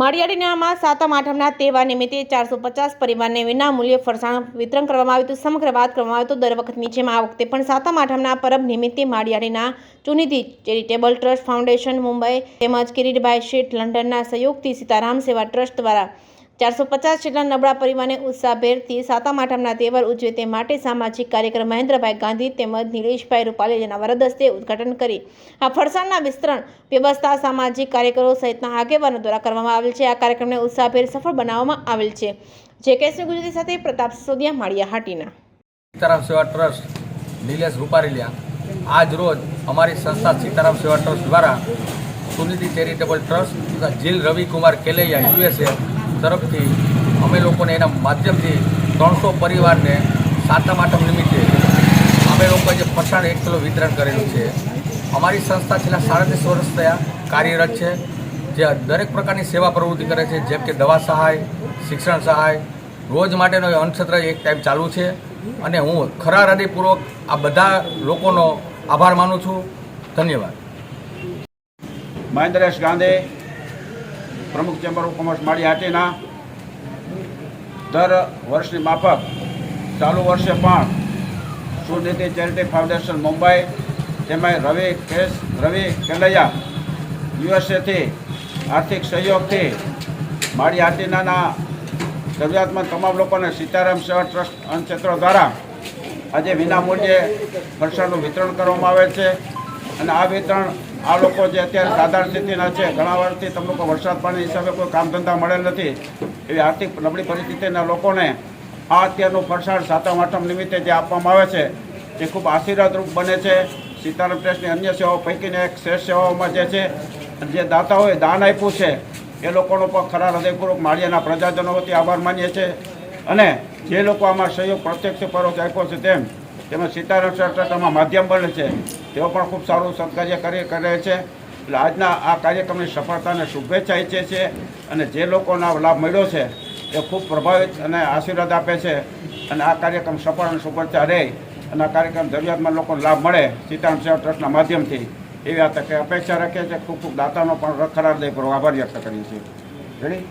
માળિયાડીનામાં સાતમ આઠમના તહેવાર નિમિત્તે 450 પરિવારને વિનામૂલ્યે ફરસાણ વિતરણ કરવામાં આવ્યું હતું। સમગ્ર વાત કરવામાં આવે તો દર વખતની જેમ આ વખતે પણ સાતમ આઠમના પરબ નિમિત્તે માળિયાડીના ચુનિધિ ચેરિટેબલ ટ્રસ્ટ ફાઉન્ડેશન મુંબઈ તેમજ કિરીટભાઈ શેઠ લંડનના સહયોગથી સીતારામ સેવા ટ્રસ્ટ દ્વારા 450 જેટલા નબળા પરિવારને ઉત્સાહભેરથી સાતમ આઠમના તહેવાર ઉજવે તે માટે સામાજિક કાર્યક્રમ મહેન્દ્રભાઈ ગાંધી તેમજ નિલેશભાઈ રૂપાલીના વરદ હસ્તે ઉદ્ઘાટન કરી આ ફરસાણના વિસ્તરણ વ્યવસ્થા સામાજિક કાર્યકરો સહિતના આગેવાનો દ્વારા કરવામાં આવેલ છે। આ કાર્યક્રમને ઉત્સાહભેર સફળ બનાવવામાં આવેલ છે। જે કેસરી ગુજરાતી સાથે પ્રતાપ સિસોદિયા માળિયાહાટીના સીતારામ સેવા ટ્રસ્ટ નિલેશ રૂપારેલિયા આજ રોજ અમારી સંસ્થા સીતારામ સેવા ટ્રસ્ટ દ્વારા સુનિધિ ચેરિટેબલ ટ્રસ્ટ તથા જીલ રવિકુમાર કેલૈયા USA તરફથી અમે લોકોને એના માધ્યમથી 300 પરિવારને સાતમ આઠમ નિમિત્તે અમે લોકોએ જે ફરસાણ 1 કિલો વિતરણ કરેલું છે। અમારી સંસ્થા છેલ્લા 37 વર્ષ થયા કાર્યરત છે, જે દરેક પ્રકારની સેવા પ્રવૃત્તિ કરે છે, જેમ કે દવા સહાય, શિક્ષણ સહાય, રોજ માટેનો અન્નછત્ર એક ટાઈમ ચાલુ છે અને હું ખરા હૃદયપૂર્વક આ બધા લોકોનો આભાર માનું છું। ધન્યવાદ। મહેન્દ્રેશ ગાંધી, પ્રમુખ ચેમ્બર ઓફ કોમર્સ માળિયાહાટીના। દર વર્ષની માફક ચાલુ વર્ષે પણ સુનિધિ ચેરિટી ફાઉન્ડેશન મુંબઈ તેમજ રવિ કેલૈયા યુએસએથી આર્થિક સહયોગથી માળિયાહાટીના જરૂરિયાતમંદ તમામ લોકોને સીતારામ સેવા ટ્રસ્ટ અન્નક્ષેત્ર દ્વારા આજે વિનામૂલ્યે ફરસાણનું વિતરણ કરવામાં આવે છે અને આ વિતરણ આ લોકો જે અત્યારે સાધારણ સ્થિતિના છે, ઘણા વર્ષથી તમને લોકો વરસાદ પાણી હિસાબે કોઈ કામ ધંધા મળેલ નથી, એવી આર્થિક નબળી પરિસ્થિતિના લોકોને આ અત્યારનું ફરસાણ સાતમ આઠમ નિમિત્તે જે આપવામાં આવે છે તે ખૂબ આશીર્વાદરૂપ બને છે। સીતારામ ટ્રસ્ટની અન્ય સેવાઓ પૈકીની એક શ્રેષ્ઠ સેવાઓમાં જે છે, જે દાતાઓએ દાન આપ્યું છે એ લોકોનો પણ ખરા હૃદયપૂર્વક માળિયાના પ્રજાજનો વતી આભાર માનીએ છીએ અને જે લોકો આમાં સહયોગ પ્રત્યક્ષ પરોક્ષ આપ્યો છે તેમજ સીતારામ ટ્રસ્ટ આમાં માધ્યમ બને છે તેઓ પણ ખૂબ સારું સત્કાર્ય કરે છે। એટલે આજના આ કાર્યક્રમની સફળતાને શુભેચ્છા ઈચ્છે છે અને જે લોકોનો લાભ મળ્યો છે એ ખૂબ પ્રભાવિત અને આશીર્વાદ આપે છે અને આ કાર્યક્રમ સફળ અને શુભેચ્છા રહે અને આ કાર્યક્રમ જરૂરિયાતમંદ લોકોને લાભ મળે સીતારામ સેવા ટ્રસ્ટના માધ્યમથી એવી આ તકે અપેક્ષા રાખીએ છીએ। ખૂબ ખૂબ દાતાનો પણ ખરા હૃદયપૂર્વક આભાર વ્યક્ત કરીએ છીએ। રેડી।